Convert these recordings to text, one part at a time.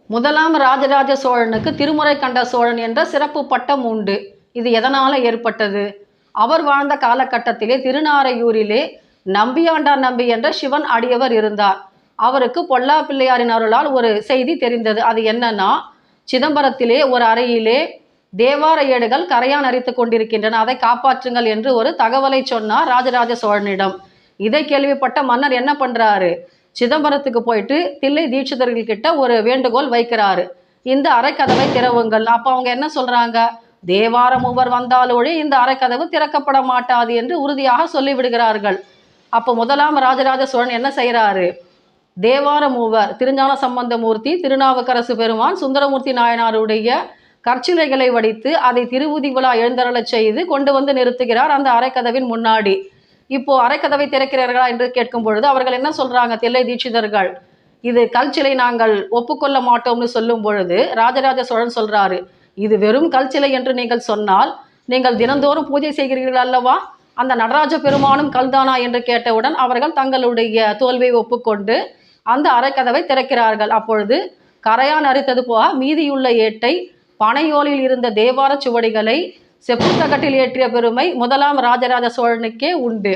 முதலாம் ராஜராஜ சோழனுக்கு திருமுறை கண்ட சோழன் என்ற சிறப்பு பட்டம் உண்டு. இது எதனால் ஏற்பட்டது? அவர் வாழ்ந்த காலகட்டத்திலே திருநாரையூரிலே நம்பியாண்டார் நம்பி என்ற சிவன் அடியவர் இருந்தார். அவருக்கு பொல்லா பிள்ளையாரின் அருளால் ஒரு செய்தி தெரிந்தது. அது என்னன்னா, சிதம்பரத்திலே ஒரு அறையிலே தேவார ஏடுகள் கரையான் அரித்து கொண்டிருக்கின்றன, அதை காப்பாற்றுங்கள் என்று ஒரு தகவலை சொன்னார் ராஜராஜ சோழனிடம். இதை கேள்விப்பட்ட மன்னர் என்ன பண்றாரு, சிதம்பரத்துக்கு போயிட்டு தில்லை தீட்சிதர்கள் கிட்ட ஒரு வேண்டுகோள் வைக்கிறாரு. இந்த அறைக்கதவை திறவுங்கள். அப்போ அவங்க என்ன சொல்றாங்க, தேவார மூவர் வந்தாலொழி இந்த அறைக்கதவு திறக்கப்பட மாட்டாது என்று உறுதியாக சொல்லிவிடுகிறார்கள். அப்போ முதலாம் ராஜராஜ சோழன் என்ன செய்கிறாரு, தேவார மூவர் திருஞான சம்பந்தமூர்த்தி, திருநாவுக்கரசு பெருமான், சுந்தரமூர்த்தி நாயனாருடைய கற்சிலைகளை வடித்து அதை திருவுதி விழா எழுந்தருளச் செய்து கொண்டு வந்து நிறுத்துகிறார் அந்த அறைக்கதவின் முன்னாடி. இப்போ அறைக்கதவை திறக்கிறார்களா என்று கேட்கும் பொழுது அவர்கள் என்ன சொல்றாங்க, தில்லை தீட்சிதர்கள், இது கல்சிலை, நாங்கள் ஒப்புக்கொள்ள மாட்டோம்னு சொல்லும் பொழுது ராஜராஜ சோழன் சொல்றாரு, இது வெறும் கல்சிலை என்று நீங்கள் சொன்னால் நீங்கள் தினந்தோறும் பூஜை செய்கிறீர்கள் அல்லவா, அந்த நடராஜ பெருமானும் கல்தானா என்று கேட்டவுடன் அவர்கள் தங்களுடைய தோல்வியை ஒப்புக்கொண்டு அந்த அறைக்கதவை திறக்கிறார்கள். அப்பொழுது கரையான் அரித்தது போக மீதியுள்ள ஏட்டை, பனையோலில் இருந்த தேவார சுவடிகளை செப்புத்தகட்டில் ஏற்றிய பெருமை முதலாம் ராஜராஜ சோழனுக்கே உண்டு.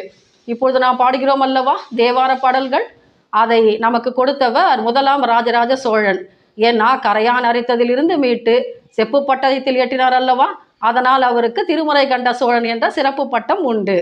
இப்பொழுது நாம் பாடுகிறோம் அல்லவா தேவார பாடல்கள், அதை நமக்கு கொடுத்தவர் முதலாம் ராஜராஜ சோழன். ஏன்னா கரையான் அரித்ததிலிருந்து மீட்டு செப்பு பட்டயத்தில் ஏற்றினார் அல்லவா, அதனால் அவருக்கு திருமுறை கண்ட சோழன் என்ற சிறப்பு பட்டம் உண்டு.